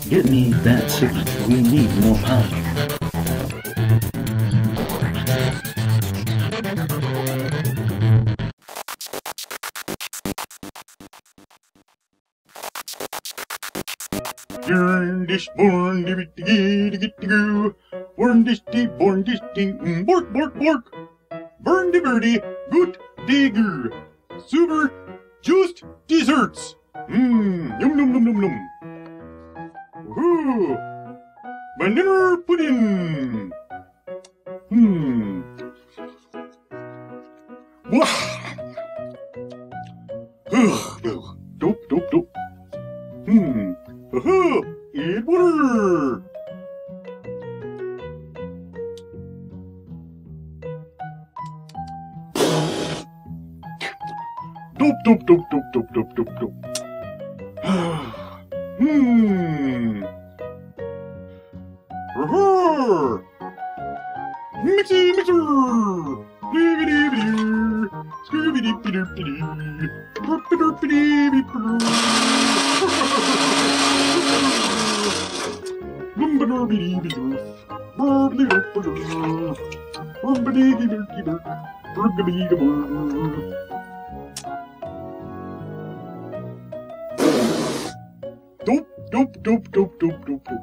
Get me that signal. We need more power. Burn this, born to get to go. Born this, bork, bork, bork. Burn the birdie, good digger. Super, just desserts. Yum, yum, yum, yum, yum. Woohoo! Banana pudding. Wah! Dope, dope, dope. Aha! Eat water! Dope, dope, dope, dope, dope, dope, dope, dope. Aha! Mixy mixer! Libbity-bidoo! Scooby-dee-bidoo-bidoo! Burp-a-derp-a-dee-bee-bidoo! Bum-ba-derp-a-dee-bee-doo! Burp-a-dee-derp-a-doo! Burp-a-dee-dee-dee-dee-dee! Burp-a-dee-dee-dee-dee! Dope, dope, dope, dope, dope, dope, dope.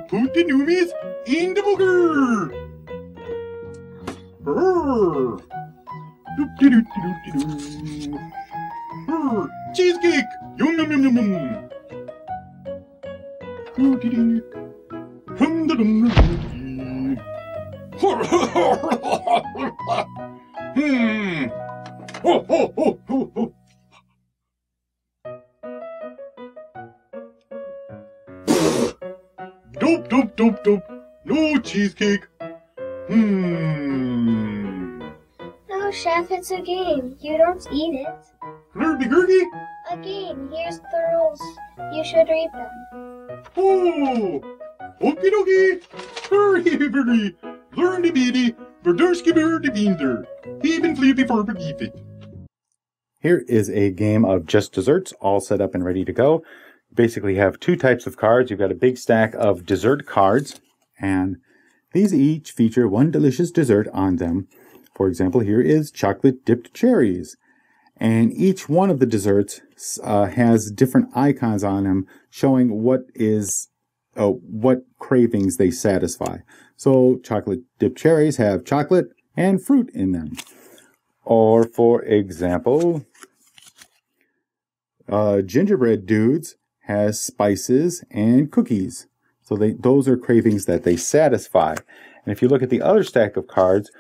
Put the noomies in the booger! Cheesecake! Yum yum yum yum yum! Ho ho ho ho ho! Dope, dope, dope, dope. No cheesecake. No, Chef, it's a game. You don't eat it. Flirty gurgy? A game. Here's the rules. You should read them. Oh! Okie dokie! Hurry, hurry! Learn the beady, verdursky bird the beander. Even flippy for it. Here is a game of just desserts, all set up and ready to go. Basically have two types of cards. You've got a big stack of dessert cards, and these each feature one delicious dessert on them. For example, here is chocolate dipped cherries, and each one of the desserts has different icons on them showing what cravings they satisfy. So chocolate dipped cherries have chocolate and fruit in them. Or for example, gingerbread dudes has spices and cookies. So those are cravings that they satisfy. And if you look at the other stack of cards,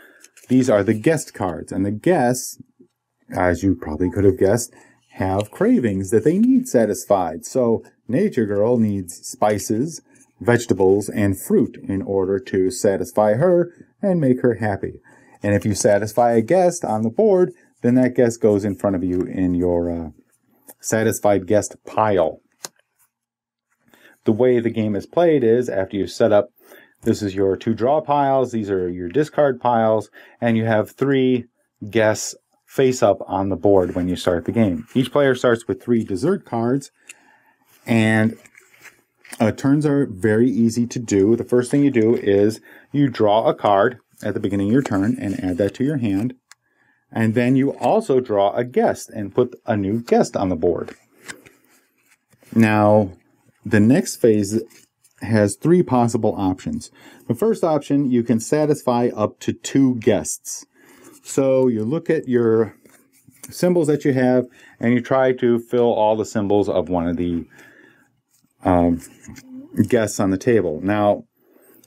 these are the guest cards. And the guests, as you probably could have guessed, have cravings that they need satisfied. So Nature Girl needs spices, vegetables, and fruit in order to satisfy her and make her happy. And if you satisfy a guest on the board, then that guest goes in front of you in your satisfied guest pile. The way the game is played is after you set up, this is your two draw piles, these are your discard piles, and you have three guests face up on the board when you start the game. Each player starts with 3 dessert cards, and turns are very easy to do. The first thing you do is you draw a card at the beginning of your turn and add that to your hand. And then you also draw a guest and put a new guest on the board. Now, the next phase has 3 possible options. The first option, you can satisfy up to 2 guests. So you look at your symbols that you have and you try to fill all the symbols of one of the guests on the table. Now,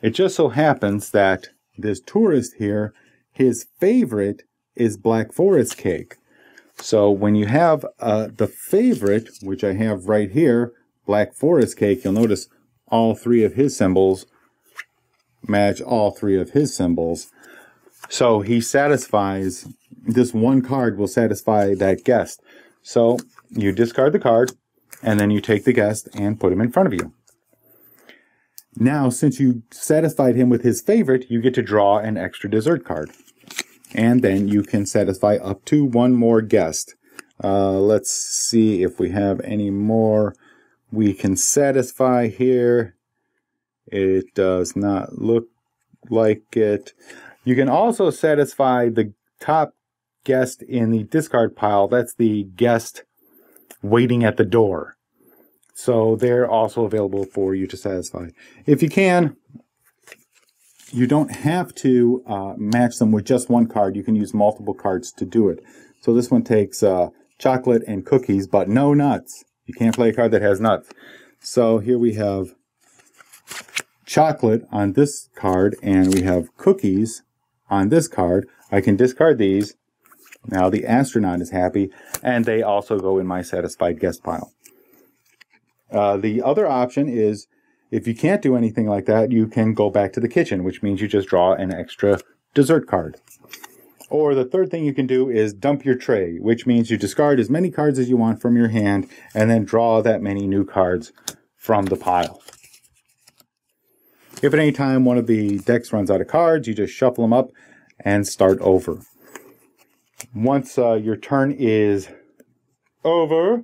it just so happens that this tourist here, his favorite is Black Forest cake. So when you have the favorite, which I have right here, Black Forest cake, you'll notice all 3 of his symbols match all 3 of his symbols. So he satisfies, this one card will satisfy that guest. So you discard the card, and then you take the guest and put him in front of you. Now, since you satisfied him with his favorite, you get to draw an extra dessert card. And then you can satisfy up to 1 more guest. Let's see if we have any more. we can satisfy here. It does not look like it. You can also satisfy the top guest in the discard pile. That's the guest waiting at the door. So they're also available for you to satisfy. If you can, you don't have to match them with just one card. You can use multiple cards to do it. So this one takes chocolate and cookies, but no nuts. You can't play a card that has nuts. So here we have chocolate on this card, and we have cookies on this card. I can discard these. Now the astronaut is happy, and they also go in my satisfied guest pile. The other option is, if you can't do anything like that, you can go back to the kitchen, which means you just draw an extra dessert card. Or the third thing you can do is dump your tray, which means you discard as many cards as you want from your hand and then draw that many new cards from the pile. If at any time one of the decks runs out of cards, you just shuffle them up and start over. Once your turn is over,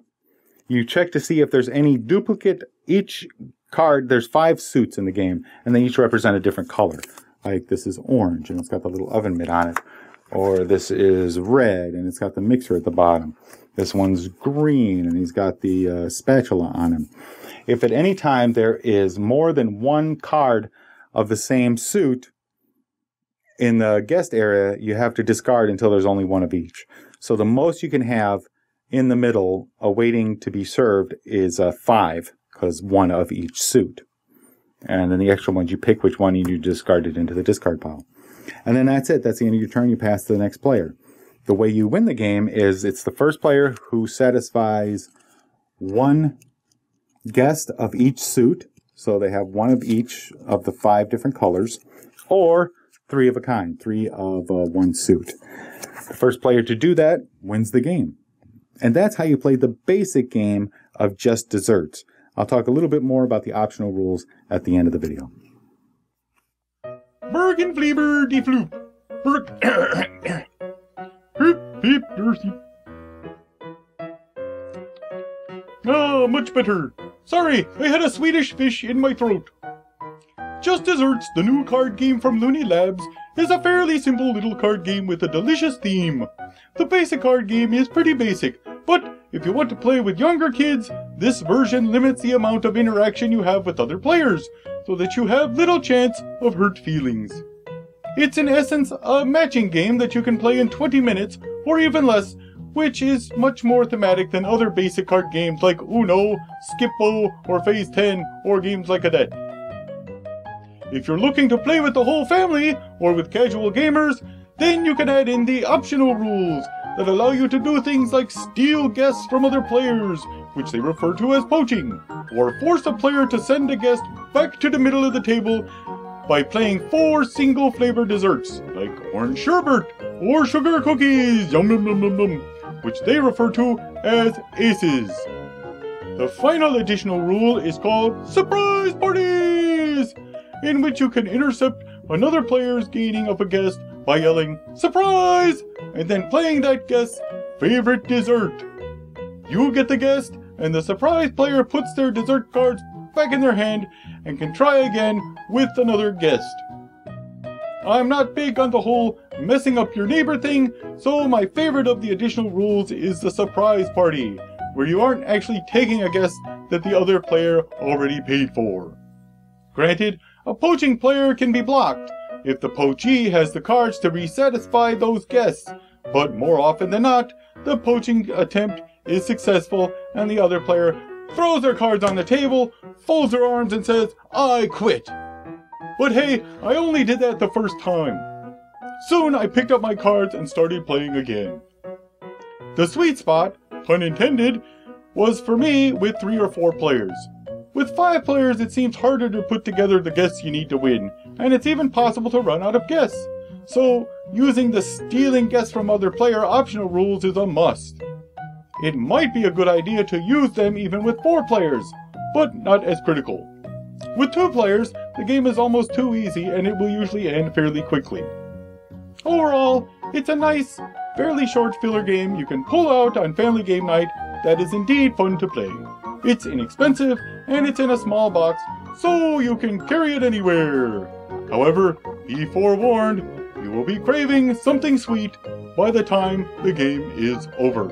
you check to see if there's any duplicate. Each card, there's 5 suits in the game, and they each represent a different color. Like this is orange, and it's got the little oven mitt on it. Or this is red, and it's got the mixer at the bottom. This one's green, and he's got the spatula on him. If at any time there is more than one card of the same suit in the guest area, you have to discard until there's only one of each. So the most you can have in the middle, awaiting to be served, is 5, because one of each suit. And then the extra ones, you pick which one and you discard it into the discard pile. And then that's it. That's the end of your turn. You pass to the next player. The way you win the game is it's the first player who satisfies one guest of each suit. So they have one of each of the 5 different colors, or 3 of a kind, 3 of one suit. The first player to do that wins the game. And that's how you play the basic game of just desserts. I'll talk a little bit more about the optional rules at the end of the video. Bergen Fleber de Floop. Hip, hip, dirty. Ah, much better. Sorry, I had a Swedish fish in my throat. Just Desserts, the new card game from Looney Labs, is a fairly simple little card game with a delicious theme. The basic card game is pretty basic, but if you want to play with younger kids, this version limits the amount of interaction you have with other players, so that you have little chance of hurt feelings. It's in essence a matching game that you can play in 20 minutes or even less, which is much more thematic than other basic card games like Uno, Skippo, or Phase 10, or games like that. If you're looking to play with the whole family, or with casual gamers, then you can add in the optional rules that allow you to do things like steal guests from other players, which they refer to as poaching, or force a player to send a guest back to the middle of the table by playing 4 single flavor desserts, like orange sherbet or sugar cookies, yum yum yum yum yum, which they refer to as aces. The final additional rule is called surprise parties, in which you can intercept another player's gaining of a guest by yelling surprise and then playing that guest's favorite dessert. You get the guest, and the surprise player puts their dessert cards back in their hand and can try again with another guest. I'm not big on the whole messing up your neighbor thing, so my favorite of the additional rules is the surprise party, where you aren't actually taking a guest that the other player already paid for. Granted, a poaching player can be blocked if the poachee has the cards to resatisfy those guests, but more often than not, the poaching attempt is successful and the other player throws their cards on the table, folds their arms and says, "I quit." But hey, I only did that the first time. Soon I picked up my cards and started playing again. The sweet spot, pun intended, was for me with 3 or 4 players. With 5 players, it seems harder to put together the guests you need to win, and it's even possible to run out of guests. So, using the stealing guests from other player optional rules is a must. It might be a good idea to use them even with 4 players, but not as critical. With 2 players, the game is almost too easy and it will usually end fairly quickly. Overall, it's a nice, fairly short filler game you can pull out on family game night that is indeed fun to play. It's inexpensive, and it's in a small box, so you can carry it anywhere. However, be forewarned, you will be craving something sweet by the time the game is over.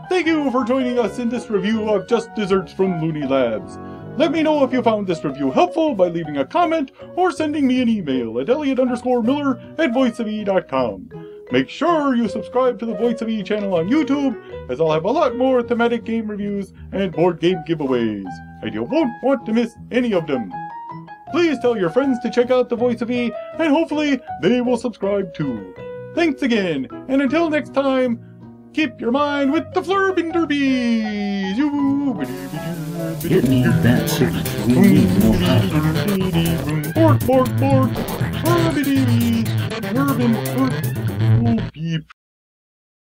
Thank you for joining us in this review of Just Desserts from Looney Labs. Let me know if you found this review helpful by leaving a comment or sending me an email at elliot_miller@voiceofe.com. Make sure you subscribe to the Voice of E channel on YouTube, as I'll have a lot more thematic game reviews and board game giveaways, and you won't want to miss any of them. Please tell your friends to check out the Voice of E, and hopefully they will subscribe too. Thanks again, and until next time, keep your mind with the Flurbenderbees! It means that's it. We need more time. Bork, bork, bork! Flurbenderbees! Flurben, flurb, beep.